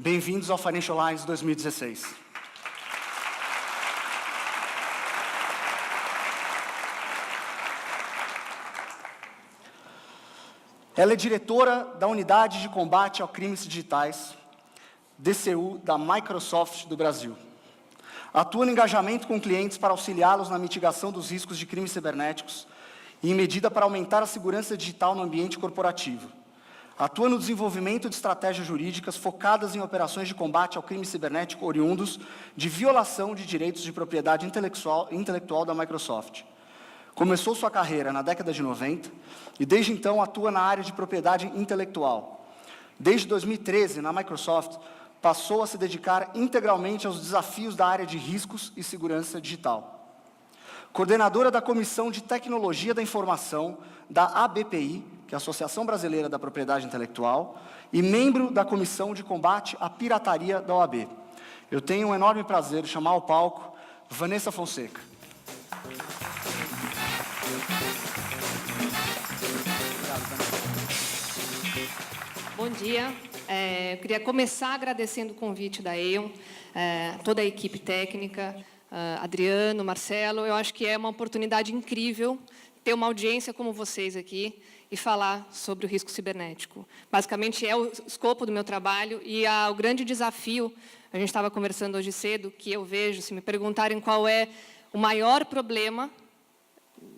Bem-vindos ao Financial Lines 2016. Ela é diretora da Unidade de Combate a Crimes Digitais, DCU, da Microsoft do Brasil. Atua no engajamento com clientes para auxiliá-los na mitigação dos riscos de crimes cibernéticos e em medida para aumentar a segurança digital no ambiente corporativo. Atua no desenvolvimento de estratégias jurídicas focadas em operações de combate ao crime cibernético oriundos de violação de direitos de propriedade intelectual da Microsoft. Começou sua carreira na década de 90 e, desde então, atua na área de propriedade intelectual. Desde 2013, na Microsoft, passou a se dedicar integralmente aos desafios da área de riscos e segurança digital. Coordenadora da Comissão de Tecnologia da Informação da ABPI, que é a Associação Brasileira da Propriedade Intelectual, e membro da Comissão de Combate à Pirataria da OAB. Eu tenho um enorme prazer de chamar ao palco Vanessa Fonseca. Bom dia. Eu queria começar agradecendo o convite da Aon, toda a equipe técnica, Adriano, Marcelo. Eu acho que é uma oportunidade incrível ter uma audiência como vocês aqui e falar sobre o risco cibernético. Basicamente, é o escopo do meu trabalho e o grande desafio, a gente estava conversando hoje cedo, que eu vejo, se me perguntarem qual é o maior problema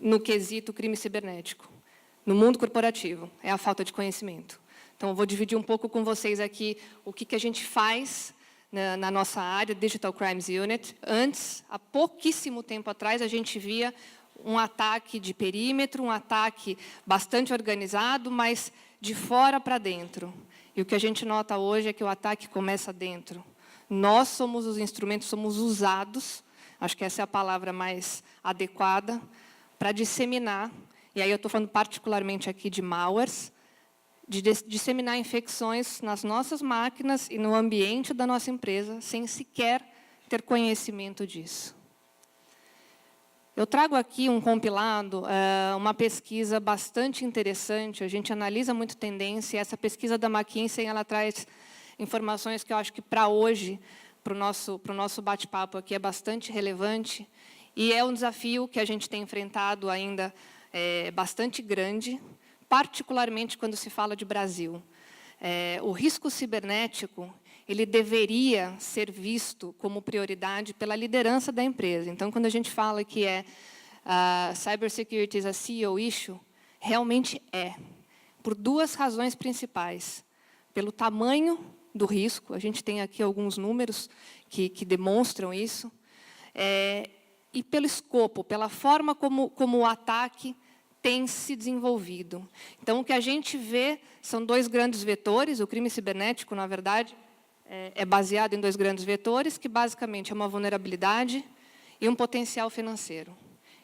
no quesito crime cibernético, no mundo corporativo, é a falta de conhecimento. Então, eu vou dividir um pouco com vocês aqui o que a gente faz na nossa área, Digital Crimes Unit. Antes, há pouquíssimo tempo atrás, a gente via um ataque de perímetro, um ataque bastante organizado, mas de fora para dentro. E o que a gente nota hoje é que o ataque começa dentro. Nós somos os instrumentos, somos usados, acho que essa é a palavra mais adequada, para disseminar, e aí eu estou falando particularmente aqui de malwares, de disseminar infecções nas nossas máquinas e no ambiente da nossa empresa, sem sequer ter conhecimento disso. Eu trago aqui um compilado, uma pesquisa bastante interessante, a gente analisa muito tendência, e essa pesquisa da McKinsey, ela traz informações que eu acho que, para hoje, para o nosso bate-papo aqui, é bastante relevante, e é um desafio que a gente tem enfrentado ainda bastante grande, particularmente quando se fala de Brasil. O risco cibernético, ele deveria ser visto como prioridade pela liderança da empresa. Então, quando a gente fala que cybersecurity is a CEO issue, realmente é, por duas razões principais. Pelo tamanho do risco, a gente tem aqui alguns números que demonstram isso, e pelo escopo, pela forma como o ataque tem se desenvolvido. Então, o que a gente vê são dois grandes vetores. O crime cibernético, na verdade, é baseado em dois grandes vetores, que basicamente é uma vulnerabilidade e um potencial financeiro.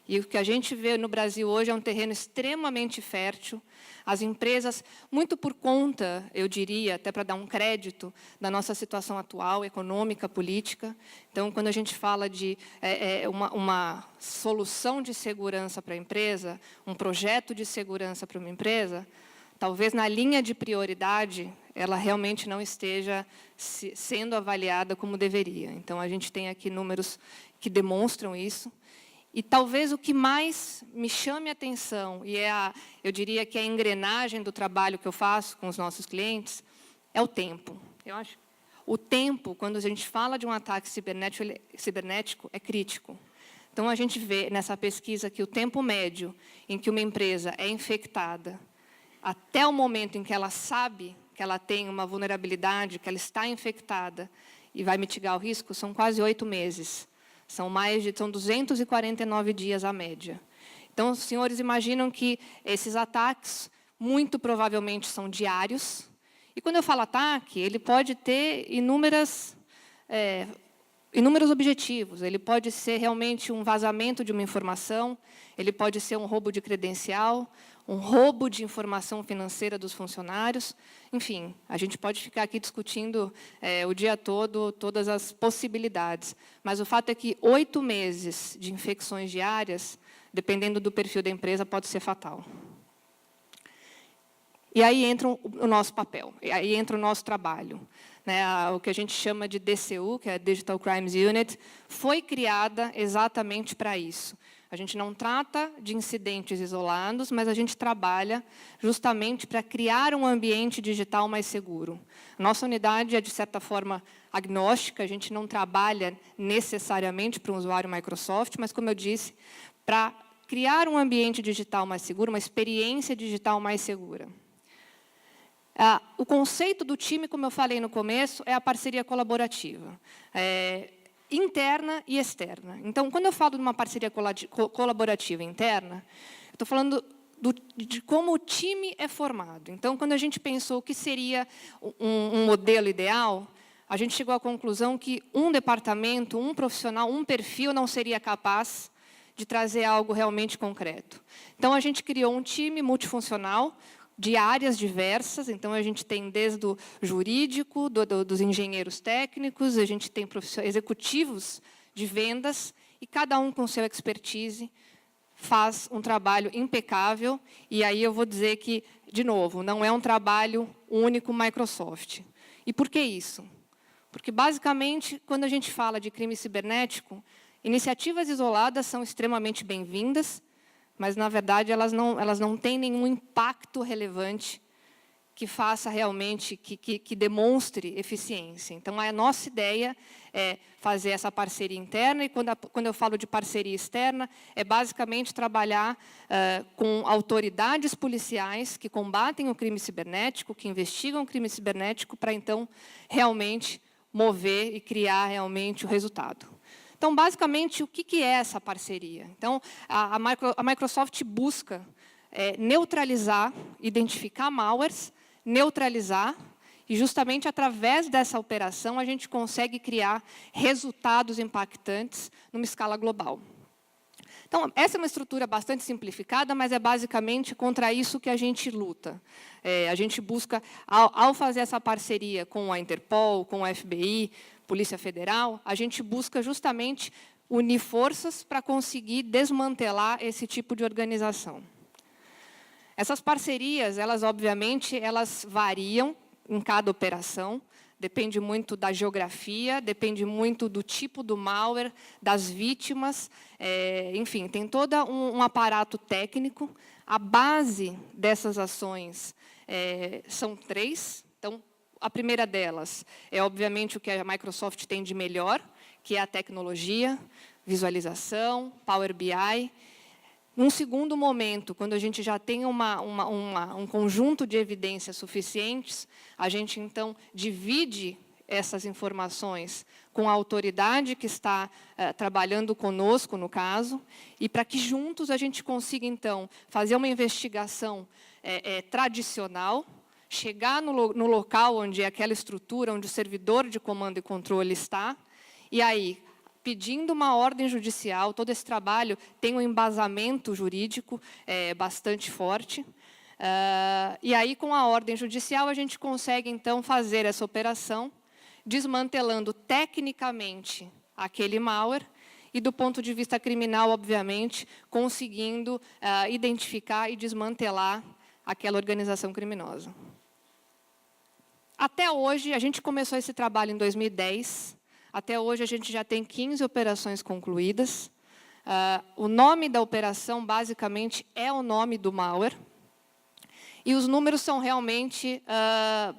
E o que a gente vê no Brasil hoje é um terreno extremamente fértil. As empresas, muito por conta, eu diria, até para dar um crédito, da nossa situação atual, econômica, política. Então, quando a gente fala de uma solução de segurança para a empresa, um projeto de segurança para uma empresa, talvez na linha de prioridade, ela realmente não esteja sendo avaliada como deveria. Então, a gente tem aqui números que demonstram isso. E talvez o que mais me chame a atenção, e eu diria que é a engrenagem do trabalho que eu faço com os nossos clientes, é o tempo. Eu acho que o tempo, quando a gente fala de um ataque cibernético, é crítico. Então, a gente vê nessa pesquisa que o tempo médio em que uma empresa é infectada, até o momento em que ela sabe que ela tem uma vulnerabilidade, que ela está infectada e vai mitigar o risco, são quase 8 meses. São 249 dias a média. Então, os senhores imaginam que esses ataques, muito provavelmente, são diários. E, quando eu falo ataque, ele pode ter inúmeros objetivos. Ele pode ser realmente um vazamento de uma informação, ele pode ser um roubo de credencial, um roubo de informação financeira dos funcionários. Enfim, a gente pode ficar aqui discutindo o dia todo todas as possibilidades. Mas o fato é que 8 meses de infecções diárias, dependendo do perfil da empresa, pode ser fatal. E aí entra o nosso papel, e aí entra o nosso trabalho. Né, o que a gente chama de DCU, que é a Digital Crimes Unit, foi criada exatamente para isso. A gente não trata de incidentes isolados, mas a gente trabalha justamente para criar um ambiente digital mais seguro. Nossa unidade é, de certa forma, agnóstica, a gente não trabalha necessariamente para um usuário Microsoft, mas, como eu disse, para criar um ambiente digital mais seguro, uma experiência digital mais segura. O conceito do time, como eu falei no começo, é a parceria colaborativa, interna e externa. Então, quando eu falo de uma parceria colaborativa interna, eu estou falando de como o time é formado. Então, quando a gente pensou o que seria um modelo ideal, a gente chegou à conclusão que um departamento, um profissional, um perfil não seria capaz de trazer algo realmente concreto. Então, a gente criou um time multifuncional, de áreas diversas, então a gente tem desde o jurídico, dos engenheiros técnicos, a gente tem executivos de vendas, e cada um com seu expertise faz um trabalho impecável, e aí eu vou dizer que, de novo, não é um trabalho único Microsoft. E por que isso? Porque, basicamente, quando a gente fala de crime cibernético, iniciativas isoladas são extremamente bem-vindas, mas, na verdade, elas não têm nenhum impacto relevante que faça realmente, que demonstre eficiência. Então, a nossa ideia é fazer essa parceria interna, e quando eu falo de parceria externa, é basicamente trabalhar com autoridades policiais que combatem o crime cibernético, que investigam o crime cibernético, para, então, realmente mover e criar realmente o resultado. Então, basicamente, o que é essa parceria? Então, a Microsoft busca neutralizar, identificar malwares, neutralizar, e justamente através dessa operação a gente consegue criar resultados impactantes numa escala global. Então, essa é uma estrutura bastante simplificada, mas é basicamente contra isso que a gente luta. A gente busca, ao fazer essa parceria com a Interpol, com a FBI, Polícia Federal, a gente busca justamente unir forças para conseguir desmantelar esse tipo de organização. Essas parcerias, obviamente, elas variam em cada operação, depende muito da geografia, depende muito do tipo do malware, das vítimas, enfim, tem todo um aparato técnico. A base dessas ações são 3. Então, a primeira delas é, obviamente, o que a Microsoft tem de melhor, que é a tecnologia, visualização, Power BI. Num segundo momento, quando a gente já tem um conjunto de evidências suficientes, a gente, então, divide essas informações com a autoridade que está trabalhando conosco, no caso, e para que juntos a gente consiga, então, fazer uma investigação tradicional, chegar no local onde é aquela estrutura, onde o servidor de comando e controle está, e aí, pedindo uma ordem judicial, todo esse trabalho tem um embasamento jurídico bastante forte. E aí, com a ordem judicial, a gente consegue, então, fazer essa operação, desmantelando tecnicamente aquele malware e, do ponto de vista criminal, obviamente, conseguindo identificar e desmantelar aquela organização criminosa. Até hoje, a gente começou esse trabalho em 2010, até hoje a gente já tem 15 operações concluídas. O nome da operação, basicamente, é o nome do malware. E os números são realmente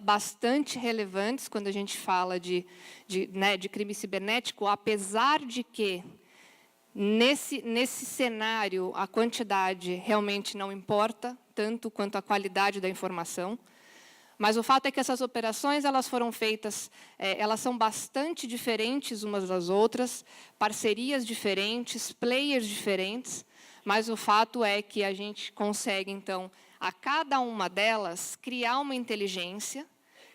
bastante relevantes quando a gente fala de crime cibernético, apesar de que, nesse cenário, a quantidade realmente não importa, tanto quanto a qualidade da informação. Mas o fato é que essas operações elas foram feitas, elas são bastante diferentes umas das outras, parcerias diferentes, players diferentes, mas o fato é que a gente consegue, então, a cada uma delas, criar uma inteligência,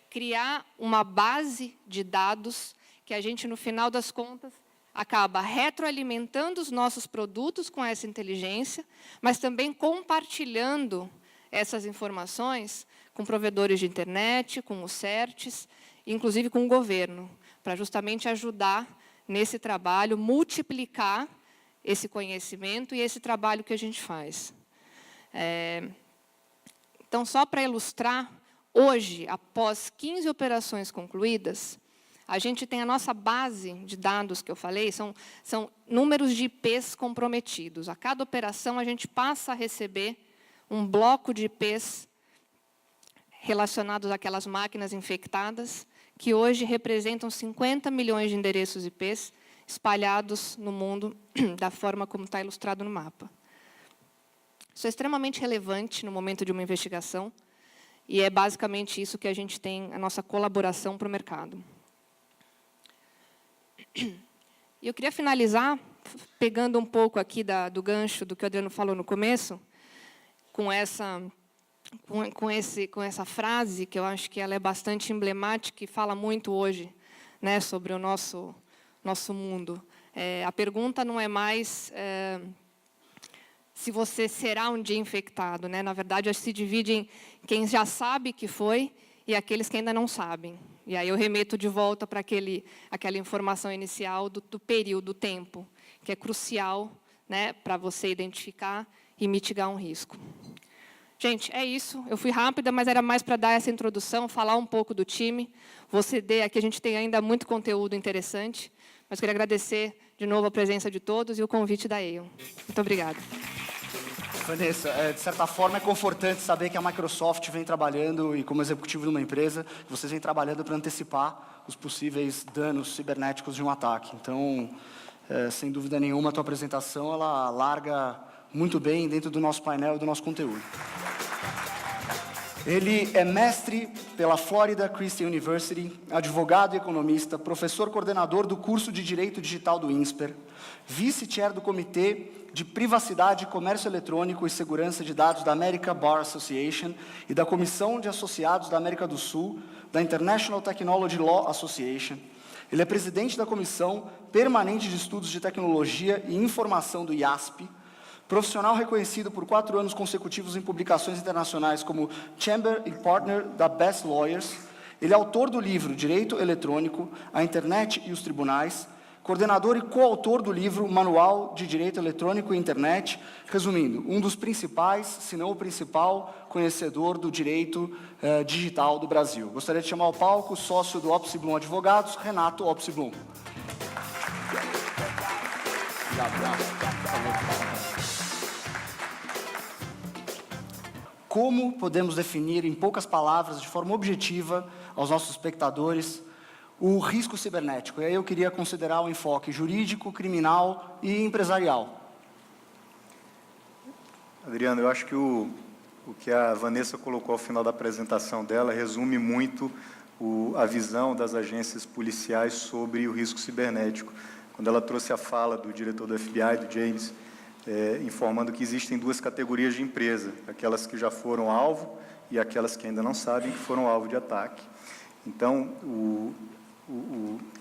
criar uma base de dados que a gente, no final das contas, acaba retroalimentando os nossos produtos com essa inteligência, mas também compartilhando essas informações com provedores de internet, com os CERTs, inclusive com o governo, para justamente ajudar nesse trabalho, multiplicar esse conhecimento e esse trabalho que a gente faz. Então, só para ilustrar, hoje, após 15 operações concluídas, a gente tem a nossa base de dados que eu falei, são números de IPs comprometidos. A cada operação, a gente passa a receber um bloco de IPs relacionados àquelas máquinas infectadas, que hoje representam 50 milhões de endereços IPs espalhados no mundo, da forma como está ilustrado no mapa. Isso é extremamente relevante no momento de uma investigação, e é basicamente isso que a gente tem, a nossa colaboração para o mercado. E eu queria finalizar, pegando um pouco aqui do gancho do que o Adriano falou no começo, com essa frase, que eu acho que ela é bastante emblemática e fala muito hoje, né, sobre o nosso mundo. A pergunta não é mais se você será um dia infectado, né? Na verdade, se divide em quem já sabe que foi e aqueles que ainda não sabem. E aí eu remeto de volta para aquela informação inicial do período, do tempo, que é crucial, né, para você identificar e mitigar um risco. Gente, é isso. Eu fui rápida, mas era mais para dar essa introdução, falar um pouco do time. Vou ceder aqui, a gente tem ainda muito conteúdo interessante, mas queria agradecer de novo a presença de todos e o convite da Aon. Muito obrigada. Vanessa, de certa forma é confortante saber que a Microsoft vem trabalhando, e como executivo de uma empresa, vocês vêm trabalhando para antecipar os possíveis danos cibernéticos de um ataque. Então, sem dúvida nenhuma, a tua apresentação ela larga muito bem dentro do nosso painel e do nosso conteúdo. Ele é mestre pela Florida Christian University, advogado e economista, professor coordenador do curso de Direito Digital do INSPER, vice-chair do Comitê de Privacidade, Comércio Eletrônico e Segurança de Dados da American Bar Association e da Comissão de Associados da América do Sul, da International Technology Law Association. Ele é presidente da Comissão Permanente de Estudos de Tecnologia e Informação do IASP, profissional reconhecido por 4 anos consecutivos em publicações internacionais como Chamber e Partner da Best Lawyers. Ele é autor do livro Direito Eletrônico, a Internet e os Tribunais, coordenador e coautor do livro Manual de Direito Eletrônico e Internet, resumindo, um dos principais, se não o principal, conhecedor do direito digital do Brasil. Gostaria de chamar ao palco o sócio do Opsi Blum Advogados, Renato Opsi Blum. Como podemos definir, em poucas palavras, de forma objetiva, aos nossos espectadores, o risco cibernético? E aí eu queria considerar o enfoque jurídico, criminal e empresarial. Adriano, eu acho que o que a Vanessa colocou ao final da apresentação dela resume muito a visão das agências policiais sobre o risco cibernético. Quando ela trouxe a fala do diretor do FBI, do James, informando que existem 2 categorias de empresa, aquelas que já foram alvo e aquelas que ainda não sabem que foram alvo de ataque. Então, o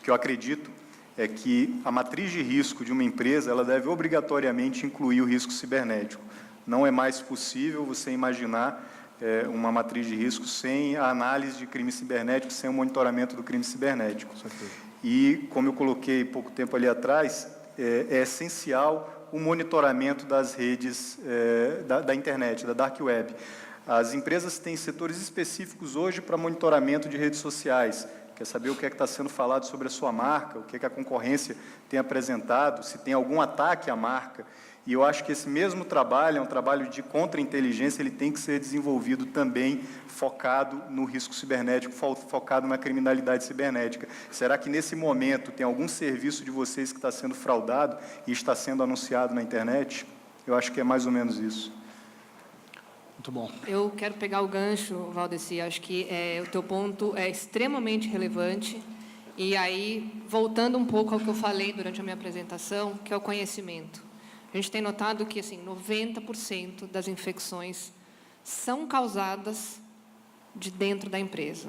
que eu acredito é que a matriz de risco de uma empresa ela deve obrigatoriamente incluir o risco cibernético. Não é mais possível você imaginar uma matriz de risco sem a análise de crime cibernético, sem o monitoramento do crime cibernético. E, como eu coloquei pouco tempo ali atrás, é essencial o monitoramento das redes da internet, da dark web. As empresas têm setores específicos hoje para monitoramento de redes sociais. Quer saber o que é que está sendo falado sobre a sua marca, o que é que a concorrência tem apresentado, se tem algum ataque à marca. E eu acho que esse mesmo trabalho, é um trabalho de contra-inteligência, ele tem que ser desenvolvido também focado no risco cibernético, focado na criminalidade cibernética. Será que nesse momento tem algum serviço de vocês que está sendo fraudado e está sendo anunciado na internet? Eu acho que é mais ou menos isso. Muito bom. Eu quero pegar o gancho, Valdeci, acho que o teu ponto é extremamente relevante. E aí, voltando um pouco ao que eu falei durante a minha apresentação, que é o conhecimento. A gente tem notado que assim, 90% das infecções são causadas de dentro da empresa,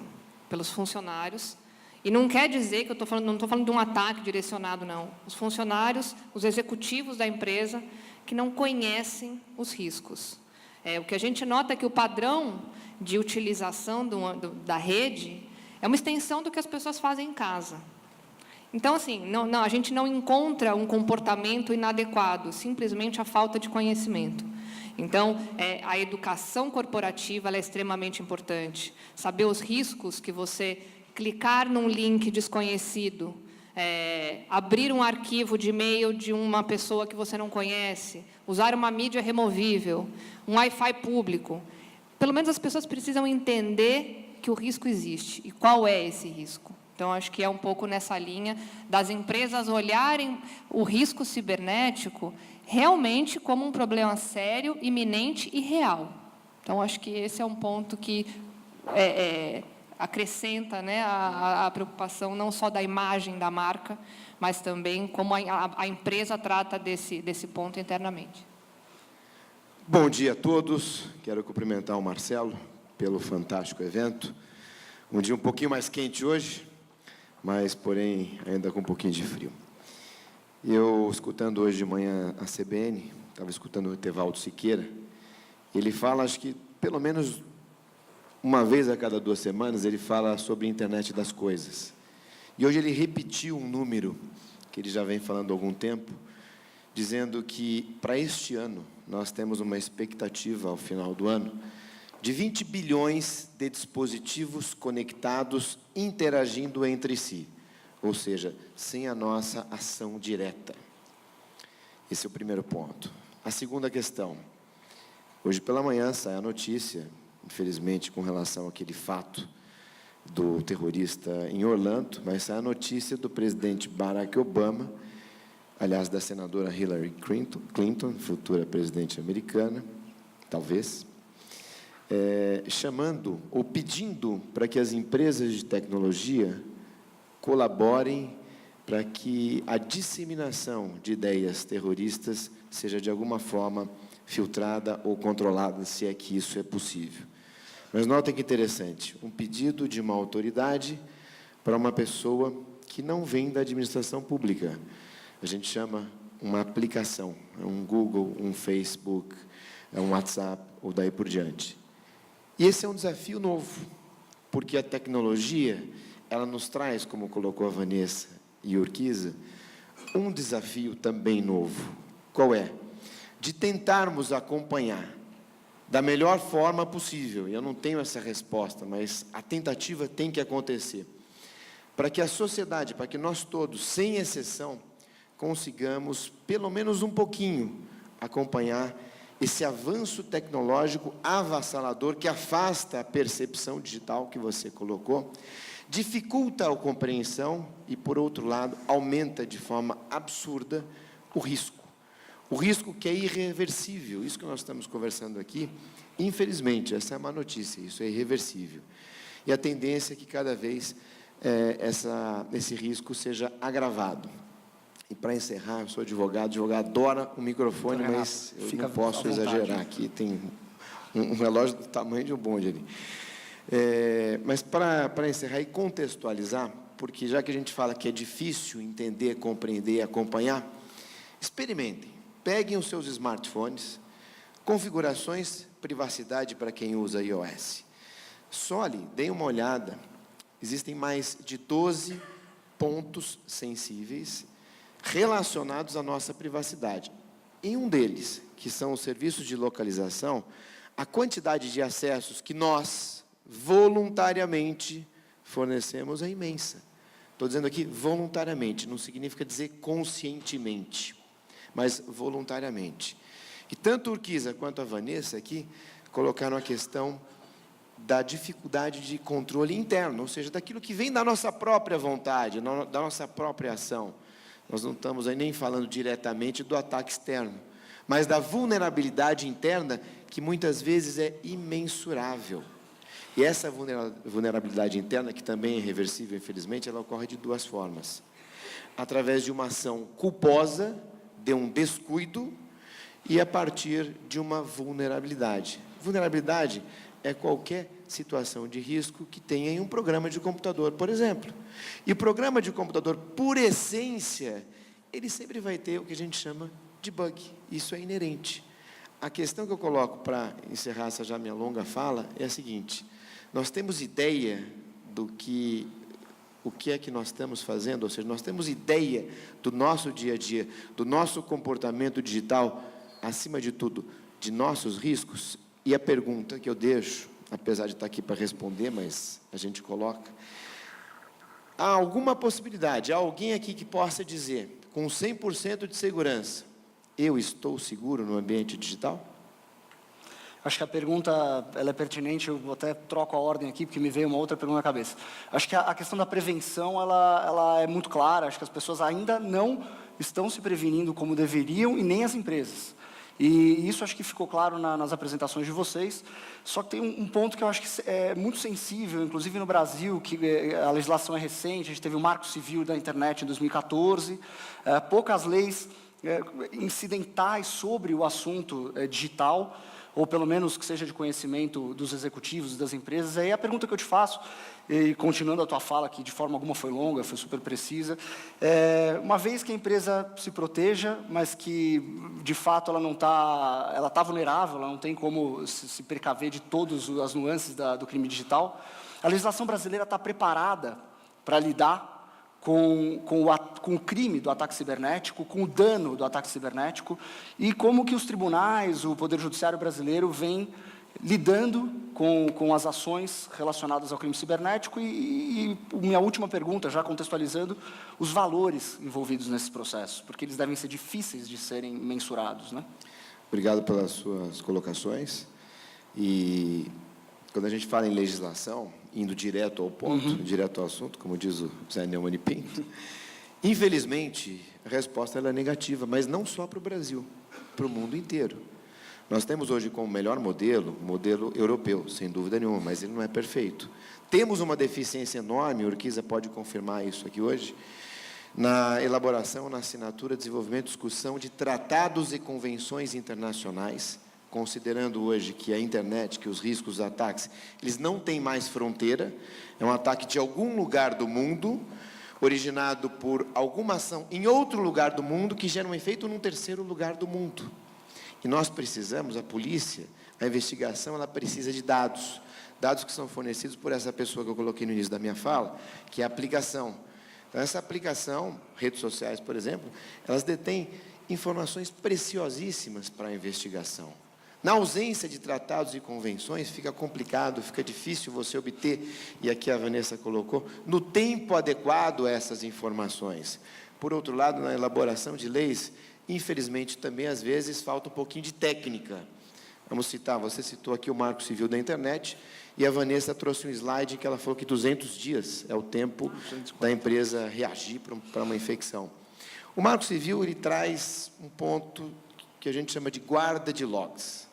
pelos funcionários. E não quer dizer que não estou falando de um ataque direcionado, não. Os funcionários, os executivos da empresa, que não conhecem os riscos. O que a gente nota é que o padrão de utilização da rede é uma extensão do que as pessoas fazem em casa. Então, assim, a gente não encontra um comportamento inadequado, simplesmente a falta de conhecimento. Então, a educação corporativa ela é extremamente importante. Saber os riscos que você clicar num link desconhecido, abrir um arquivo de e-mail de uma pessoa que você não conhece, usar uma mídia removível, um Wi-Fi público. Pelo menos as pessoas precisam entender que o risco existe e qual é esse risco. Então, acho que é um pouco nessa linha das empresas olharem o risco cibernético realmente como um problema sério, iminente e real. Então, acho que esse é um ponto que acrescenta, né, a preocupação não só da imagem da marca, mas também como a empresa trata desse ponto internamente. Bom dia a todos. Quero cumprimentar o Marcelo pelo fantástico evento. Um dia um pouquinho mais quente hoje, mas, porém, ainda com um pouquinho de frio. Eu, escutando hoje de manhã a CBN, estava escutando o Etevaldo Siqueira, ele fala, acho que, pelo menos uma vez a cada 2 semanas, ele fala sobre a internet das coisas. E hoje ele repetiu um número que ele já vem falando há algum tempo, dizendo que, para este ano, nós temos uma expectativa, ao final do ano, de 20 bilhões de dispositivos conectados interagindo entre si, ou seja, sem a nossa ação direta. Esse é o primeiro ponto. A segunda questão. Hoje pela manhã sai a notícia, infelizmente, com relação àquele fato do terrorista em Orlando, mas sai a notícia do presidente Barack Obama, aliás, da senadora Hillary Clinton, futura presidente americana, talvez, chamando ou pedindo para que as empresas de tecnologia colaborem para que a disseminação de ideias terroristas seja, de alguma forma, filtrada ou controlada, se é que isso é possível. Mas notem que interessante, um pedido de uma autoridade para uma pessoa que não vem da administração pública. A gente chama uma aplicação, um Google, um Facebook, um WhatsApp, ou daí por diante. E esse é um desafio novo, porque a tecnologia, ela nos traz, como colocou a Vanessa e Urquiza, um desafio também novo. Qual é? De tentarmos acompanhar da melhor forma possível. Eu não tenho essa resposta, mas a tentativa tem que acontecer. Para que a sociedade, para que nós todos, sem exceção, consigamos, pelo menos um pouquinho, acompanhar esse avanço tecnológico avassalador que afasta a percepção digital que você colocou, dificulta a compreensão e, por outro lado, aumenta de forma absurda o risco. O risco que é irreversível, isso que nós estamos conversando aqui, infelizmente, essa é uma notícia, isso é irreversível. E a tendência é que cada vez esse risco seja agravado. E para encerrar, eu sou advogado adora o microfone, mas eu não posso exagerar aqui, tem um relógio do tamanho de um bonde ali. Mas para encerrar e contextualizar, porque já que a gente fala que é difícil entender, compreender e acompanhar, experimentem, peguem os seus smartphones, configurações, privacidade para quem usa iOS. Só ali, deem uma olhada, existem mais de 12 pontos sensíveis relacionados à nossa privacidade. Em um deles, que são os serviços de localização, a quantidade de acessos que nós, voluntariamente, fornecemos é imensa. Estou dizendo aqui voluntariamente, não significa dizer conscientemente, mas voluntariamente. E tanto Urquiza quanto a Vanessa aqui colocaram a questão da dificuldade de controle interno, ou seja, daquilo que vem da nossa própria vontade, da nossa própria ação. Nós não estamos aí nem falando diretamente do ataque externo, mas da vulnerabilidade interna, que muitas vezes é imensurável. E essa vulnerabilidade interna, que também é irreversível, infelizmente, ela ocorre de 2 formas. Através de uma ação culposa, de um descuido, e a partir de uma vulnerabilidade. Vulnerabilidade é qualquer situação de risco que tenha em um programa de computador, por exemplo. E o programa de computador, por essência, ele sempre vai ter o que a gente chama de bug. Isso é inerente. A questão que eu coloco para encerrar essa já minha longa fala é a seguinte: nós temos ideia o que é que nós estamos fazendo, ou seja, nós temos ideia do nosso dia a dia, do nosso comportamento digital, acima de tudo, de nossos riscos? E a pergunta que eu deixo, apesar de estar aqui para responder, mas a gente coloca, há alguma possibilidade, há alguém aqui que possa dizer, com 100% de segurança, eu estou seguro no ambiente digital? Acho que a pergunta ela é pertinente, eu até troco a ordem aqui, porque me veio uma outra pergunta na cabeça. Acho que a questão da prevenção, ela é muito clara, acho que as pessoas ainda não estão se prevenindo como deveriam, e nem as empresas. E isso acho que ficou claro nas apresentações de vocês, só que tem um ponto que eu acho que é muito sensível, inclusive no Brasil, que a legislação é recente, a gente teve o Marco Civil da Internet em 2014, poucas leis incidentais sobre o assunto digital, ou pelo menos que seja de conhecimento dos executivos e das empresas. Aí a pergunta que eu te faço, e continuando a tua fala, que de forma alguma foi longa, foi super precisa, uma vez que a empresa se proteja, mas que de fato ela está vulnerável, ela não tem como se precaver de todas as nuances do crime digital, a legislação brasileira está preparada para lidar com o crime do ataque cibernético, com o dano do ataque cibernético, e como que os tribunais, o Poder Judiciário brasileiro vem lidando com as ações relacionadas ao crime cibernético, e minha última pergunta, já contextualizando, os valores envolvidos nesse processo, porque eles devem ser difíceis de serem mensurados, né? Obrigado pelas suas colocações. E quando a gente fala em legislação, indo direto ao ponto, direto ao assunto, como diz o Zé Neumann e Pinto, infelizmente, a resposta ela é negativa, mas não só para o Brasil, para o mundo inteiro. Nós temos hoje como melhor modelo, o modelo europeu, sem dúvida nenhuma, mas ele não é perfeito. Temos uma deficiência enorme, a Urquiza pode confirmar isso aqui hoje, na elaboração, na assinatura, desenvolvimento e discussão de tratados e convenções internacionais, considerando hoje que a internet, que os riscos dos ataques, eles não têm mais fronteira, é um ataque de algum lugar do mundo, originado por alguma ação em outro lugar do mundo, que gera um efeito num terceiro lugar do mundo. E nós precisamos, a polícia, a investigação, ela precisa de dados, dados que são fornecidos por essa pessoa que eu coloquei no início da minha fala, que é a aplicação. Então, essa aplicação, redes sociais, por exemplo, elas detêm informações preciosíssimas para a investigação. Na ausência de tratados e convenções, fica complicado, fica difícil você obter, e aqui a Vanessa colocou, no tempo adequado essas informações. Por outro lado, na elaboração de leis, infelizmente, também, às vezes, falta um pouquinho de técnica. Vamos citar, você citou aqui o Marco Civil da Internet, e a Vanessa trouxe um slide que ela falou que 200 dias é o tempo da empresa reagir para uma infecção. O Marco Civil, ele traz um ponto que a gente chama de guarda de logs.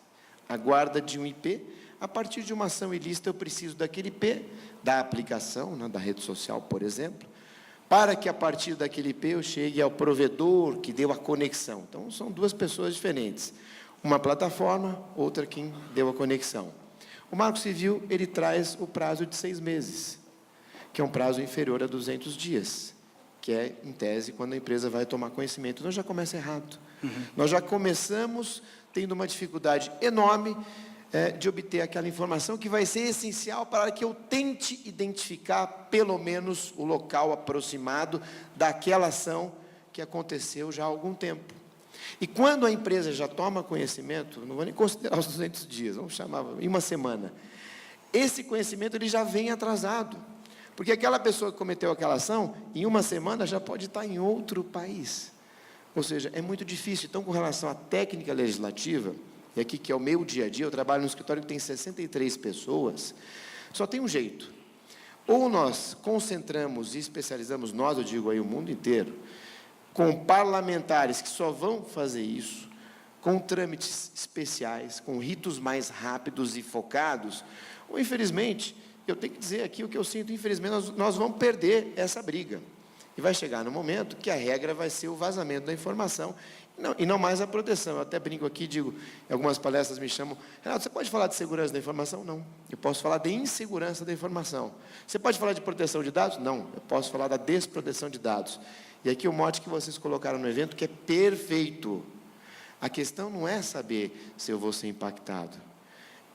A guarda de um IP, a partir de uma ação ilícita, eu preciso daquele IP, da aplicação, né, da rede social, por exemplo, para que a partir daquele IP eu chegue ao provedor que deu a conexão. Então, são duas pessoas diferentes. Uma plataforma, outra quem deu a conexão. O Marco Civil, ele traz o prazo de 6 meses, que é um prazo inferior a 200 dias, que é, em tese, quando a empresa vai tomar conhecimento. Nós já começa errado. Nós já começamos tendo uma dificuldade enorme de obter aquela informação que vai ser essencial para que eu tente identificar, pelo menos, o local aproximado daquela ação que aconteceu já há algum tempo. E quando a empresa já toma conhecimento, não vou nem considerar os 200 dias, vamos chamar em uma semana, esse conhecimento ele já vem atrasado, porque aquela pessoa que cometeu aquela ação, em uma semana já pode estar em outro país. Ou seja, é muito difícil. Então, com relação à técnica legislativa, e aqui que é o meu dia a dia, eu trabalho no escritório que tem 63 pessoas, só tem um jeito. Ou nós concentramos e especializamos, nós, eu digo aí, o mundo inteiro, com parlamentares que só vão fazer isso, com trâmites especiais, com ritos mais rápidos e focados, ou, infelizmente, eu tenho que dizer aqui o que eu sinto, infelizmente, nós vamos perder essa briga. E vai chegar no momento que a regra vai ser o vazamento da informação, e não mais a proteção. Eu até brinco aqui, digo, em algumas palestras me chamam, Renato, você pode falar de segurança da informação? Não. Eu posso falar de insegurança da informação. Você pode falar de proteção de dados? Não. Eu posso falar da desproteção de dados. E aqui o mote que vocês colocaram no evento, que é perfeito. A questão não é saber se eu vou ser impactado,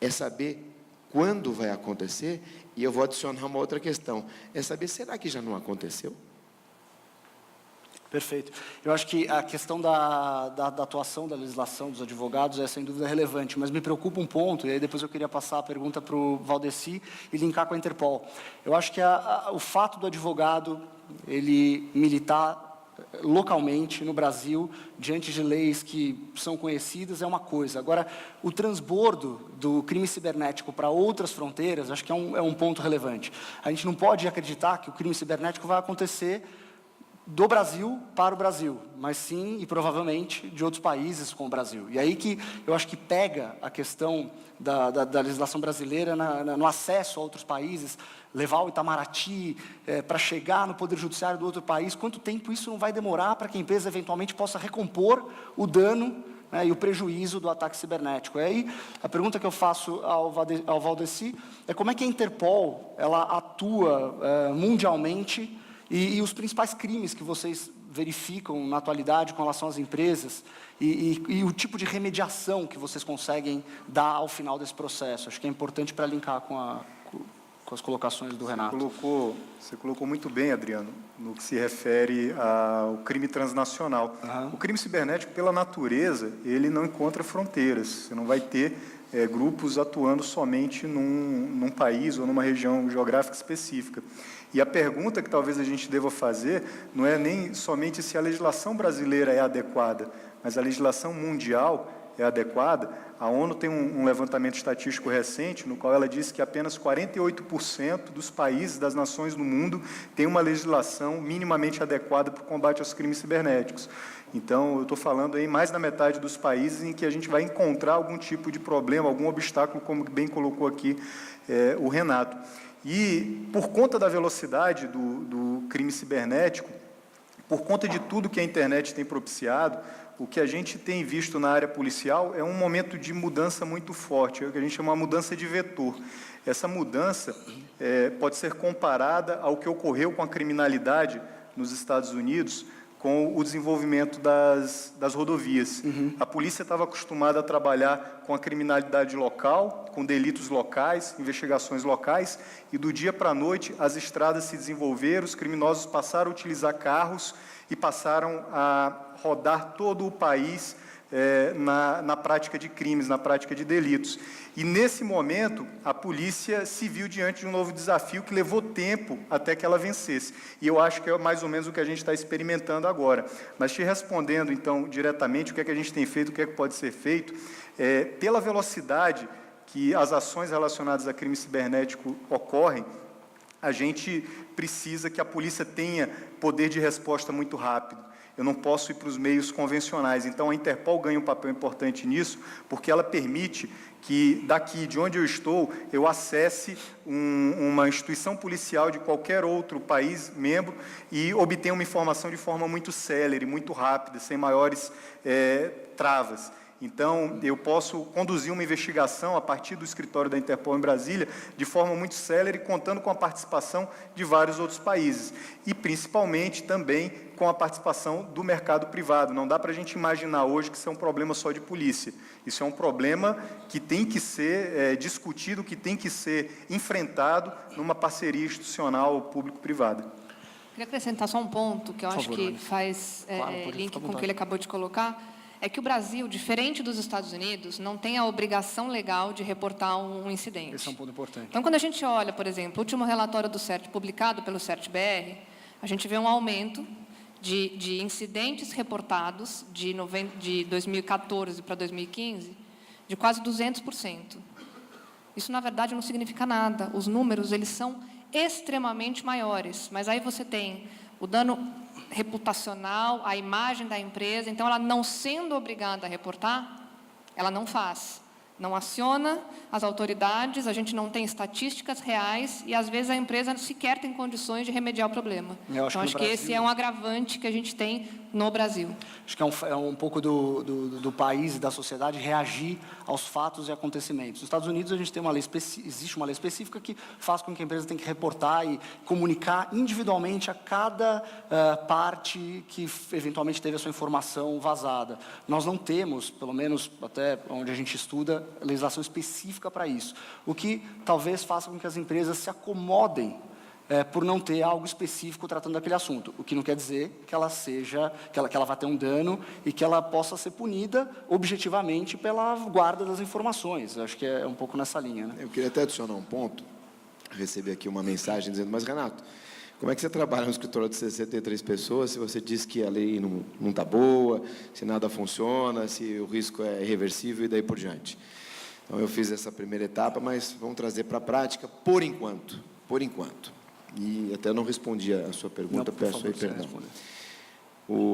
é saber quando vai acontecer, e eu vou adicionar uma outra questão, é saber, será que já não aconteceu? Perfeito. Eu acho que a questão da atuação da legislação dos advogados é, sem dúvida, relevante, mas me preocupa um ponto, e aí depois eu queria passar a pergunta para o Valdeci e linkar com a Interpol. Eu acho que o fato do advogado ele militar localmente no Brasil, diante de leis que são conhecidas, é uma coisa. Agora, o transbordo do crime cibernético para outras fronteiras, acho que é um ponto relevante. A gente não pode acreditar que o crime cibernético vai acontecer do Brasil para o Brasil, mas sim, e provavelmente, de outros países com o Brasil. E aí que eu acho que pega a questão da legislação brasileira no acesso a outros países, levar o Itamaraty para chegar no Poder Judiciário do outro país, quanto tempo isso não vai demorar para que a empresa eventualmente possa recompor o dano, né, e o prejuízo do ataque cibernético. E aí, a pergunta que eu faço ao Valdeci é como é que a Interpol ela atua mundialmente e os principais crimes que vocês verificam na atualidade com relação às empresas e o tipo de remediação que vocês conseguem dar ao final desse processo. Acho que é importante para linkar com as colocações do Renato. Você colocou muito bem, Adriano, no que se refere ao crime transnacional. O crime cibernético, pela natureza, ele não encontra fronteiras. Você não vai ter grupos atuando somente num país ou numa região geográfica específica. E a pergunta que talvez a gente deva fazer não é nem somente se a legislação brasileira é adequada, mas a legislação mundial é adequada. A ONU tem um levantamento estatístico recente, no qual ela diz que apenas 48% dos países, das nações do mundo, têm uma legislação minimamente adequada para o combate aos crimes cibernéticos. Então, eu estou falando aí mais da metade dos países em que a gente vai encontrar algum tipo de problema, algum obstáculo, como bem colocou aqui o Renato. E, por conta da velocidade do crime cibernético, por conta de tudo que a internet tem propiciado, o que a gente tem visto na área policial é um momento de mudança muito forte, é o que a gente chama de mudança de vetor. Essa mudança pode ser comparada ao que ocorreu com a criminalidade nos Estados Unidos, com o desenvolvimento das rodovias. A polícia estava acostumada a trabalhar com a criminalidade local, com delitos locais, investigações locais, e do dia para a noite as estradas se desenvolveram, os criminosos passaram a utilizar carros e passaram a rodar todo o país na prática de crimes, na prática de delitos. E, nesse momento, a polícia se viu diante de um novo desafio que levou tempo até que ela vencesse. E eu acho que é mais ou menos o que a gente está experimentando agora. Mas, te respondendo, então, diretamente, o que é que a gente tem feito, o que é que pode ser feito, pela velocidade que as ações relacionadas a crime cibernético ocorrem, a gente precisa que a polícia tenha poder de resposta muito rápido. Eu não posso ir para os meios convencionais. Então, a Interpol ganha um papel importante nisso, porque ela permite que, daqui, de onde eu estou, eu acesse uma instituição policial de qualquer outro país membro e obtenha uma informação de forma muito célere, muito rápida, sem maiores travas. Então, eu posso conduzir uma investigação a partir do escritório da Interpol em Brasília de forma muito célere, contando com a participação de vários outros países. E, principalmente, também com a participação do mercado privado. Não dá para a gente imaginar hoje que isso é um problema só de polícia. Isso é um problema que tem que ser discutido, que tem que ser enfrentado numa parceria institucional público-privada. Queria acrescentar só um ponto que eu acho que faz link com o que ele acabou de colocar. É que o Brasil, diferente dos Estados Unidos, não tem a obrigação legal de reportar um incidente. Esse é um ponto importante. Então, quando a gente olha, por exemplo, o último relatório do CERT, publicado pelo CERT-BR, a gente vê um aumento de incidentes reportados de 2014 para 2015 de quase 200%. Isso, na verdade, não significa nada. Os números, eles são extremamente maiores. Mas aí você tem o dano reputacional, a imagem da empresa. Então, ela não sendo obrigada a reportar, ela não faz. Não aciona as autoridades, a gente não tem estatísticas reais e, às vezes, a empresa sequer tem condições de remediar o problema. Então, acho que esse é um agravante que a gente tem no Brasil. Acho que é um pouco do país e da sociedade reagir aos fatos e acontecimentos. Nos Estados Unidos, a gente tem existe uma lei específica que faz com que a empresa tenha que reportar e comunicar individualmente a cada parte que, eventualmente, teve a sua informação vazada. Nós não temos, pelo menos até onde a gente estuda, legislação específica para isso, o que talvez faça com que as empresas se acomodem por não ter algo específico tratando daquele assunto, o que não quer dizer que ela vá ter um dano e que ela possa ser punida objetivamente pela guarda das informações. Eu acho que é um pouco nessa linha, né? Eu queria até adicionar um ponto. Recebi aqui uma mensagem dizendo, mas Renato, como é que você trabalha no escritório de 63 pessoas se você diz que a lei não está boa, se nada funciona, se o risco é irreversível e daí por diante? Então, eu fiz essa primeira etapa, mas vamos trazer para a prática por enquanto. Por enquanto. E até não respondi a sua pergunta, peço aí perdão.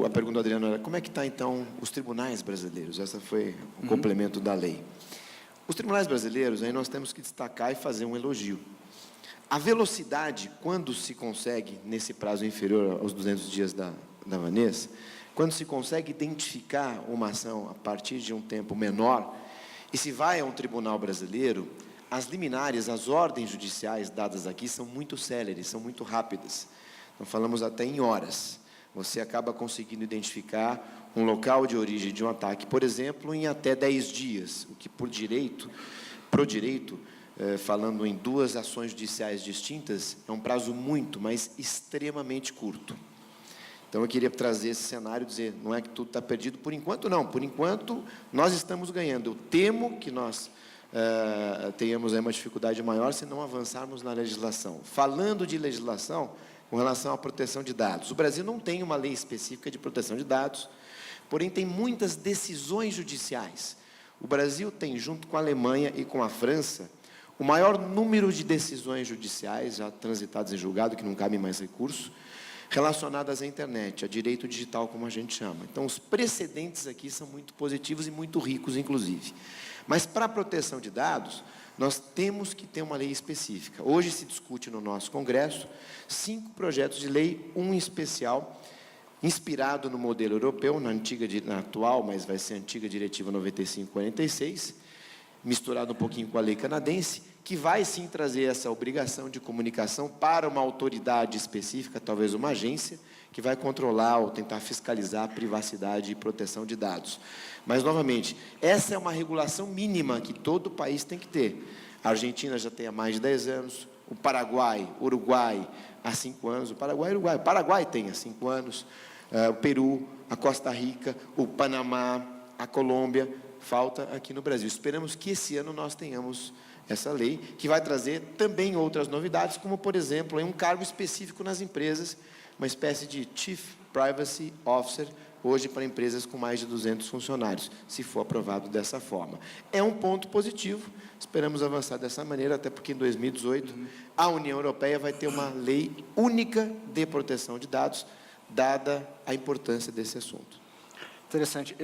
A pergunta do Adriano era, como é que está, então, os tribunais brasileiros? Essa foi o complemento da lei. Os tribunais brasileiros, aí nós temos que destacar e fazer um elogio. A velocidade, quando se consegue, nesse prazo inferior aos 200 dias da Vanessa, quando se consegue identificar uma ação a partir de um tempo menor, e se vai a um tribunal brasileiro, as liminares, as ordens judiciais dadas aqui são muito céleres, são muito rápidas. Então, falamos até em horas. Você acaba conseguindo identificar um local de origem de um ataque, por exemplo, em até 10 dias, o que, pro direito, falando em 2 ações judiciais distintas, é um prazo muito, mas extremamente curto. Então, eu queria trazer esse cenário, dizer, não é que tudo está perdido, por enquanto não, por enquanto nós estamos ganhando. Eu temo que nós tenhamos aí uma dificuldade maior se não avançarmos na legislação. Falando de legislação, com relação à proteção de dados, o Brasil não tem uma lei específica de proteção de dados, porém tem muitas decisões judiciais. O Brasil tem, junto com a Alemanha e com a França, o maior número de decisões judiciais já transitadas em julgado, que não cabe mais recurso, relacionadas à internet, a direito digital, como a gente chama. Então, os precedentes aqui são muito positivos e muito ricos, inclusive. Mas, para a proteção de dados, nós temos que ter uma lei específica. Hoje se discute no nosso Congresso 5 projetos de lei, um em especial, inspirado no modelo europeu, na atual, mas vai ser a antiga Diretiva 95/46, misturado um pouquinho com a lei canadense, que vai sim trazer essa obrigação de comunicação para uma autoridade específica, talvez uma agência, que vai controlar ou tentar fiscalizar a privacidade e proteção de dados. Mas, novamente, essa é uma regulação mínima que todo país tem que ter. A Argentina já tem há mais de 10 anos, o Paraguai, Uruguai, há 5 anos, o Paraguai tem há 5 anos, o Peru, a Costa Rica, o Panamá, a Colômbia, falta aqui no Brasil. Esperamos que esse ano nós tenhamos essa lei, que vai trazer também outras novidades, como, por exemplo, um cargo específico nas empresas, uma espécie de Chief Privacy Officer, hoje para empresas com mais de 200 funcionários, se for aprovado dessa forma. É um ponto positivo, esperamos avançar dessa maneira, até porque em 2018 a União Europeia vai ter uma lei única de proteção de dados, dada a importância desse assunto. Interessante.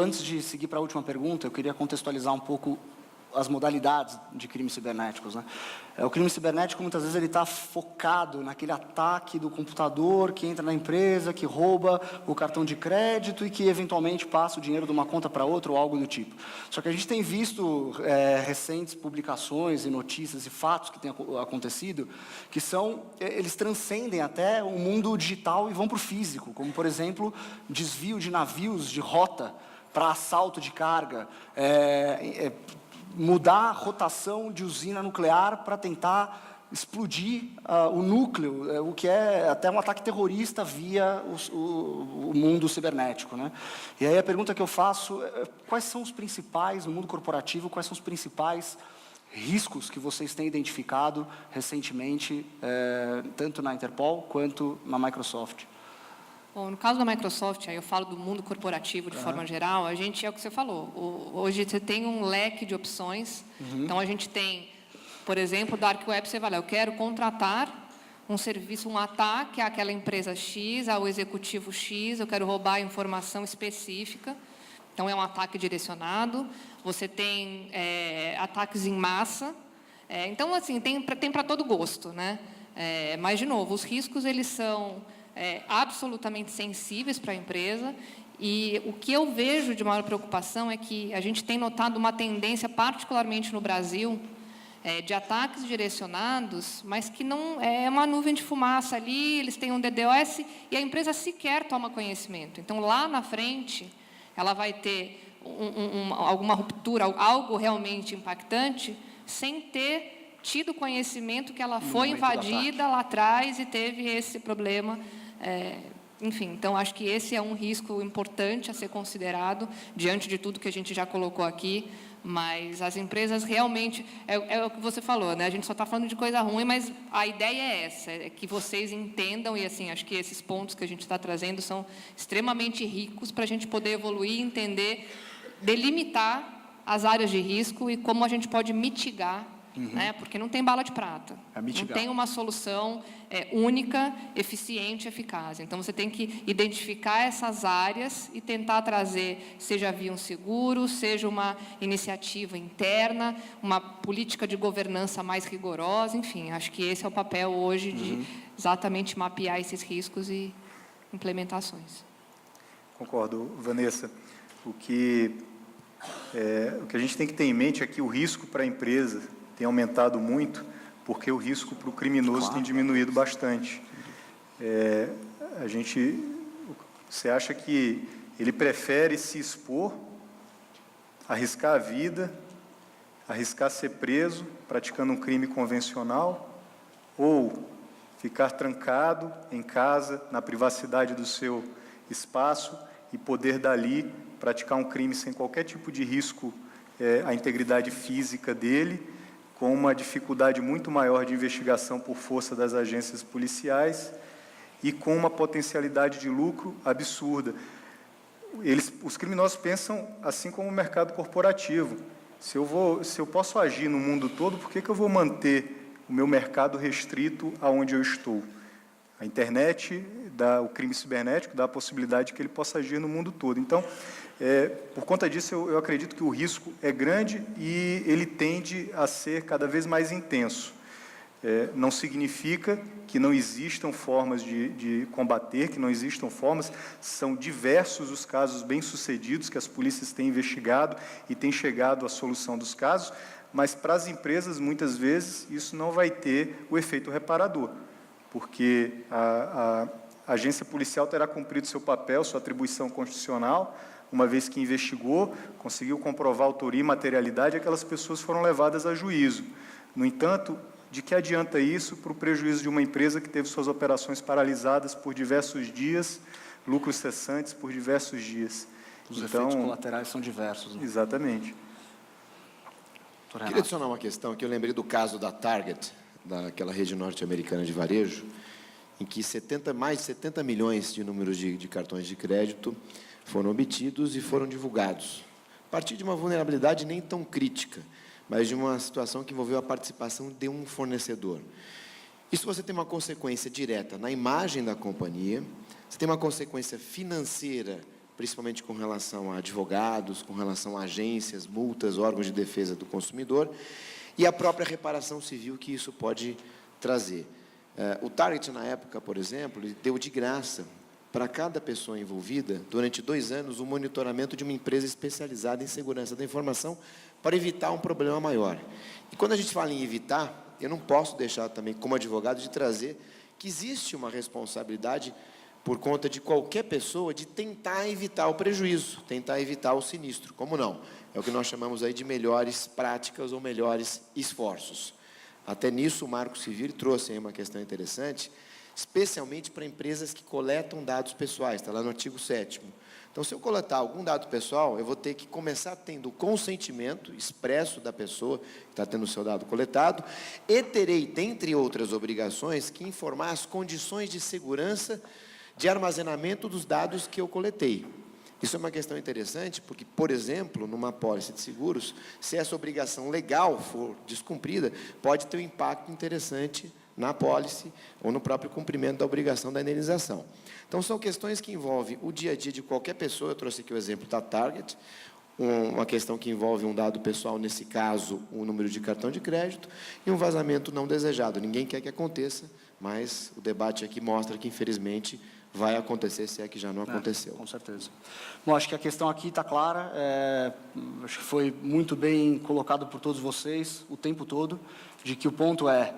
Antes de seguir para a última pergunta, eu queria contextualizar um pouco as modalidades de crimes cibernéticos, né? O crime cibernético, muitas vezes, ele está focado naquele ataque do computador que entra na empresa, que rouba o cartão de crédito e que, eventualmente, passa o dinheiro de uma conta para outra ou algo do tipo. Só que a gente tem visto recentes publicações e notícias e fatos que têm acontecido que eles transcendem até o mundo digital e vão para o físico, como, por exemplo, desvio de navios de rota para assalto de carga, mudar a rotação de usina nuclear para tentar explodir o núcleo, o que é até um ataque terrorista via o mundo cibernético, né? E aí a pergunta que eu faço é, quais são os principais, no mundo corporativo, quais são os principais riscos que vocês têm identificado recentemente, tanto na Interpol quanto na Microsoft? Bom, no caso da Microsoft, aí eu falo do mundo corporativo de forma geral, a gente é o que você falou. Hoje você tem um leque de opções. Então, a gente tem, por exemplo, Dark Web, você vai lá, eu quero contratar um serviço, um ataque àquela empresa X, ao executivo X, eu quero roubar informação específica. Então, é um ataque direcionado. Você tem ataques em massa. Então, assim, tem para todo gosto, né? Mas, de novo, os riscos, eles são absolutamente sensíveis para a empresa, e o que eu vejo de maior preocupação é que a gente tem notado uma tendência, particularmente no Brasil, de ataques direcionados, mas que não é uma nuvem de fumaça ali, eles têm um DDoS e a empresa sequer toma conhecimento. Então, lá na frente, ela vai ter alguma ruptura, algo realmente impactante, sem ter tido conhecimento que ela foi momento do invadida lá atrás e teve esse problema. Enfim, então, acho que esse é um risco importante a ser considerado, diante de tudo que a gente já colocou aqui, mas as empresas realmente, é o que você falou, né? A gente só está falando de coisa ruim, mas a ideia é essa, é que vocês entendam, e assim, acho que esses pontos que a gente está trazendo são extremamente ricos para a gente poder evoluir, entender, delimitar as áreas de risco e como a gente pode mitigar, né? Porque não tem bala de prata, não tem uma solução única, eficiente, eficaz. Então, você tem que identificar essas áreas e tentar trazer, seja via um seguro, seja uma iniciativa interna, uma política de governança mais rigorosa, enfim, acho que esse é o papel hoje de exatamente mapear esses riscos e implementações. Concordo, Vanessa. O que a gente tem que ter em mente é que o risco para a empresa tem aumentado muito, porque o risco para o criminoso tem diminuído bastante. Você acha que ele prefere se expor, arriscar a vida, arriscar ser preso, praticando um crime convencional, ou ficar trancado em casa, na privacidade do seu espaço, e poder dali praticar um crime sem qualquer tipo de risco à integridade física dele, com uma dificuldade muito maior de investigação por força das agências policiais e com uma potencialidade de lucro absurda. Os criminosos pensam assim como o mercado corporativo. Se eu posso agir no mundo todo, por que eu vou manter o meu mercado restrito aonde eu estou? A internet, o crime cibernético, dá a possibilidade de que ele possa agir no mundo todo. Então, por conta disso, eu acredito que o risco é grande e ele tende a ser cada vez mais intenso. Não significa que não existam formas de combater, que não existam formas, são diversos os casos bem-sucedidos que as polícias têm investigado e têm chegado à solução dos casos, mas para as empresas, muitas vezes, isso não vai ter o efeito reparador, porque a agência policial terá cumprido seu papel, sua atribuição constitucional, uma vez que investigou, conseguiu comprovar a autoria e materialidade, aquelas pessoas foram levadas a juízo. No entanto, de que adianta isso para o prejuízo de uma empresa que teve suas operações paralisadas por diversos dias, lucros cessantes por diversos dias? Os efeitos colaterais são diversos. Né? Exatamente. Queria adicionar uma questão que eu lembrei do caso da Target, daquela rede norte-americana de varejo, em que mais de 70 milhões de números de cartões de crédito foram obtidos e foram divulgados, a partir de uma vulnerabilidade nem tão crítica, mas de uma situação que envolveu a participação de um fornecedor. Isso você tem uma consequência direta na imagem da companhia, você tem uma consequência financeira, principalmente com relação a advogados, com relação a agências, multas, órgãos de defesa do consumidor, e a própria reparação civil que isso pode trazer. O Target, na época, por exemplo, deu de graça para cada pessoa envolvida, durante 2 anos, o monitoramento de uma empresa especializada em segurança da informação para evitar um problema maior. E quando a gente fala em evitar, eu não posso deixar também, como advogado, de trazer que existe uma responsabilidade por conta de qualquer pessoa de tentar evitar o prejuízo, tentar evitar o sinistro. Como não? É o que nós chamamos aí de melhores práticas ou melhores esforços. Até nisso, o Marco Civil trouxe aí uma questão interessante, especialmente para empresas que coletam dados pessoais, está lá no artigo 7º. Então, se eu coletar algum dado pessoal, eu vou ter que começar tendo o consentimento expresso da pessoa que está tendo o seu dado coletado e terei, dentre outras obrigações, que informar as condições de segurança de armazenamento dos dados que eu coletei. Isso é uma questão interessante, porque, por exemplo, numa apólice de seguros, se essa obrigação legal for descumprida, pode ter um impacto interessante na apólice ou no próprio cumprimento da obrigação da indenização. Então, são questões que envolvem o dia a dia de qualquer pessoa. Eu trouxe aqui o exemplo da Target, uma questão que envolve um dado pessoal, nesse caso, o número de cartão de crédito, e um vazamento não desejado. Ninguém quer que aconteça, mas o debate aqui mostra que, infelizmente, vai acontecer, se é que já não aconteceu. Com certeza. Bom, acho que a questão aqui está clara, acho que foi muito bem colocado por todos vocês, o tempo todo, de que o ponto é,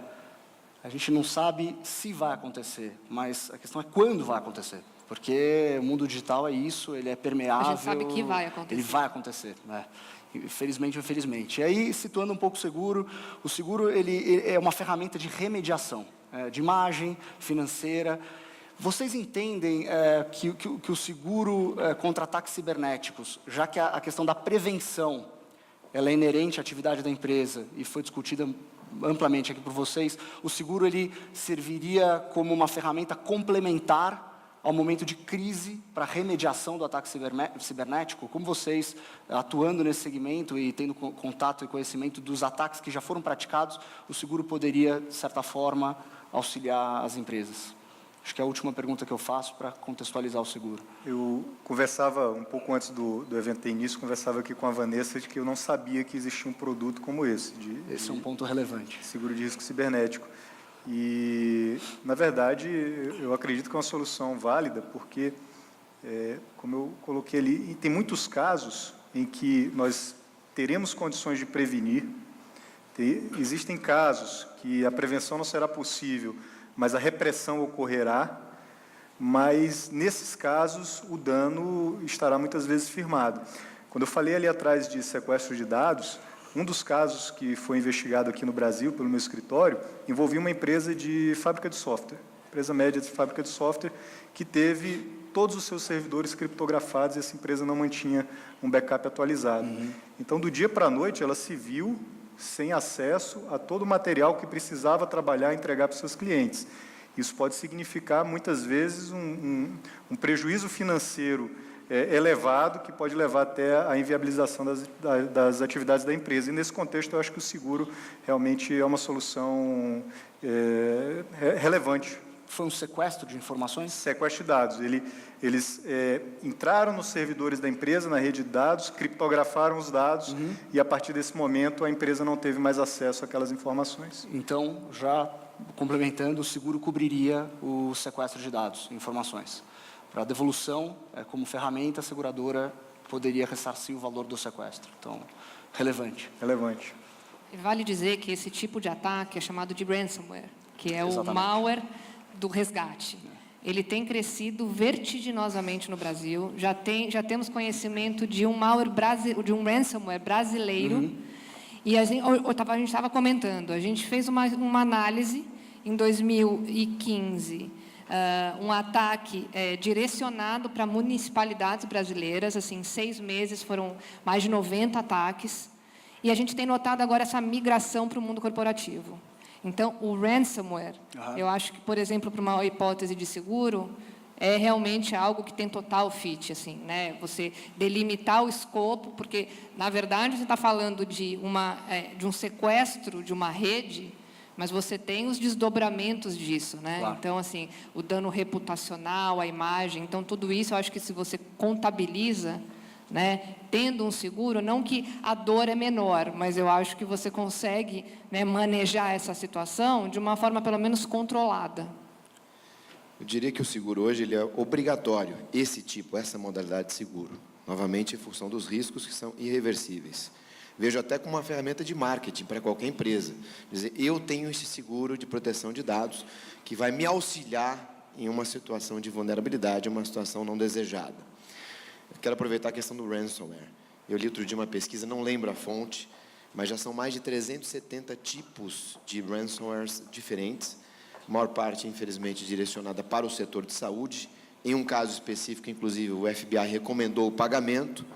a gente não sabe se vai acontecer, mas a questão é quando vai acontecer, porque o mundo digital é isso, ele é permeável. A gente sabe que vai acontecer. Ele vai acontecer, né? infelizmente ou infelizmente. E aí, situando um pouco o seguro ele é uma ferramenta de remediação, de imagem financeira. Vocês entendem que o seguro contra ataques cibernéticos, já que a questão da prevenção ela é inerente à atividade da empresa e foi discutida amplamente aqui por vocês, o seguro ele serviria como uma ferramenta complementar ao momento de crise para remediação do ataque cibernético? Como vocês, atuando nesse segmento e tendo contato e conhecimento dos ataques que já foram praticados, o seguro poderia, de certa forma, auxiliar as empresas? Acho que é a última pergunta que eu faço para contextualizar o seguro. Eu conversava, um pouco antes do evento ter início, conversava aqui com a Vanessa de que eu não sabia que existia um produto como esse. Esse é um ponto relevante. Seguro de risco cibernético. E, na verdade, eu acredito que é uma solução válida, porque, como eu coloquei ali, tem muitos casos em que nós teremos condições de prevenir. Existem casos que a prevenção não será possível, mas a repressão ocorrerá, mas, nesses casos, o dano estará muitas vezes firmado. Quando eu falei ali atrás de sequestro de dados, um dos casos que foi investigado aqui no Brasil, pelo meu escritório, envolvia uma empresa de fábrica de software, empresa média de fábrica de software, que teve todos os seus servidores criptografados e essa empresa não mantinha um backup atualizado. Então, do dia para a noite, ela se viu sem acesso a todo o material que precisava trabalhar e entregar para os seus clientes. Isso pode significar, muitas vezes, um prejuízo financeiro elevado, que pode levar até a inviabilização das atividades da empresa. E, nesse contexto, eu acho que o seguro realmente é uma solução relevante. Foi um sequestro de informações? Sequestro de dados. Eles entraram nos servidores da empresa, na rede de dados, criptografaram os dados e, a partir desse momento, a empresa não teve mais acesso àquelas informações. Então, já complementando, o seguro cobriria o sequestro de dados, informações. Para a devolução, como ferramenta, a seguradora poderia ressarcir o valor do sequestro. Então, relevante. Relevante. Vale dizer que esse tipo de ataque é chamado de ransomware, que é o malware do resgate. Ele tem crescido vertiginosamente no Brasil. Já temos conhecimento de um ransomware brasileiro. E a gente estava comentando, a gente fez uma análise em 2015, um ataque direcionado para municipalidades brasileiras. Assim, em 6 meses foram mais de 90 ataques. E a gente tem notado agora essa migração para o mundo corporativo. Então, o ransomware, eu acho que, por exemplo, para uma hipótese de seguro, é realmente algo que tem total fit, assim, né? Você delimitar o escopo, porque, na verdade, você está falando de um sequestro de uma rede, mas você tem os desdobramentos disso, né? Claro. Então, assim, o dano reputacional, a imagem, então, tudo isso, eu acho que se você contabiliza, né, tendo um seguro, não que a dor é menor, mas eu acho que você consegue, né, manejar essa situação de uma forma pelo menos controlada. Eu diria que o seguro hoje ele é obrigatório, essa modalidade de seguro, novamente em função dos riscos que são irreversíveis. Vejo até como uma ferramenta de marketing para qualquer empresa. Dizer, eu tenho esse seguro de proteção de dados que vai me auxiliar em uma situação de vulnerabilidade, uma situação não desejada. Eu quero aproveitar a questão do ransomware. Eu li outro dia uma pesquisa, não lembro a fonte, mas já são mais de 370 tipos de ransomwares diferentes, a maior parte, infelizmente, direcionada para o setor de saúde. Em um caso específico, inclusive, o FBI recomendou o pagamento.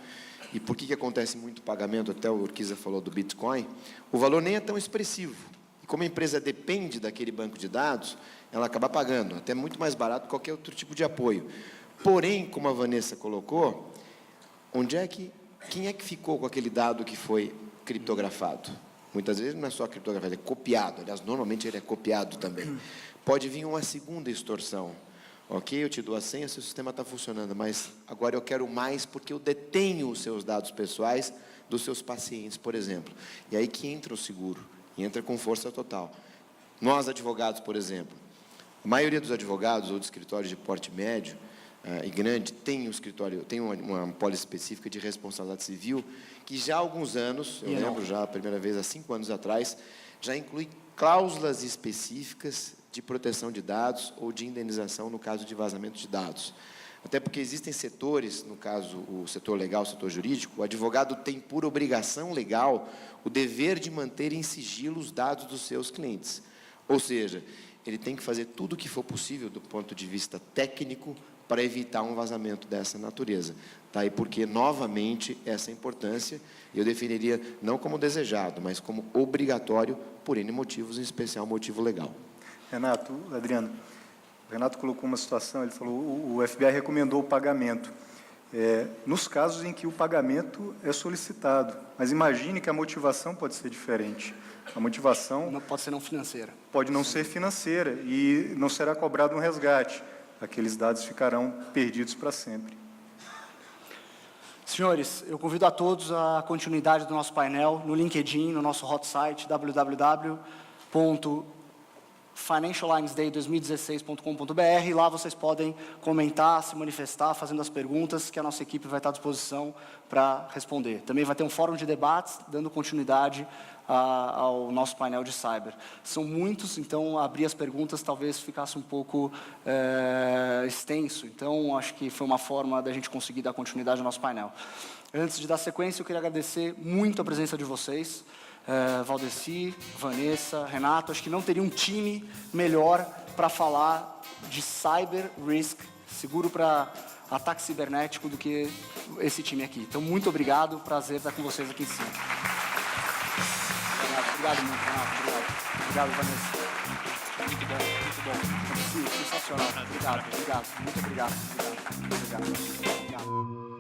E por que acontece muito pagamento? Até o Urquiza falou do Bitcoin. O valor nem é tão expressivo. E como a empresa depende daquele banco de dados, ela acaba pagando, até muito mais barato que qualquer outro tipo de apoio. Porém, como a Vanessa colocou, quem é que ficou com aquele dado que foi criptografado? Muitas vezes não é só criptografado, é copiado. Aliás, normalmente ele é copiado também. Pode vir uma segunda extorsão. Ok, eu te dou a senha, seu sistema está funcionando, mas agora eu quero mais porque eu detenho os seus dados pessoais dos seus pacientes, por exemplo. E aí que entra o seguro, e entra com força total. Nós, advogados, por exemplo, a maioria dos advogados ou de escritórios de porte médio e grande tem uma pólice específica de responsabilidade civil que já há alguns anos, eu lembro já a primeira vez há 5 anos atrás, já inclui cláusulas específicas de proteção de dados ou de indenização no caso de vazamento de dados. Até porque existem setores, no caso o setor legal, o setor jurídico, o advogado tem por obrigação legal o dever de manter em sigilo os dados dos seus clientes. Ou seja, ele tem que fazer tudo o que for possível do ponto de vista técnico para evitar um vazamento dessa natureza. Tá? E porque, novamente, essa importância, eu definiria não como desejado, mas como obrigatório por N motivos, em especial motivo legal. Renato, Adriano, o Renato colocou uma situação, ele falou, o FBI recomendou o pagamento. Nos casos em que o pagamento é solicitado. Mas imagine que a motivação pode ser diferente. A motivação Não pode ser não financeira. pode não ser financeira e não será cobrado um resgate. Aqueles dados ficarão perdidos para sempre. Senhores, eu convido a todos à continuidade do nosso painel no LinkedIn, no nosso hot site, www.financiallinesday2016.com.br. Lá vocês podem comentar, se manifestar, fazendo as perguntas, que a nossa equipe vai estar à disposição para responder. Também vai ter um fórum de debates, dando continuidade ao nosso painel de cyber. São muitos, então abrir as perguntas talvez ficasse um pouco extenso. Então, acho que foi uma forma da gente conseguir dar continuidade ao nosso painel. Antes de dar sequência, eu queria agradecer muito a presença de vocês. Valdeci, Vanessa, Renato, acho que não teria um time melhor para falar de cyber risk, seguro para ataque cibernético, do que esse time aqui. Então, muito obrigado, prazer estar com vocês aqui em cima. Obrigado muito, Renato, obrigado. Obrigado, Vanessa. Muito bom, muito bom. Sensacional, obrigado, muito obrigado. Obrigado.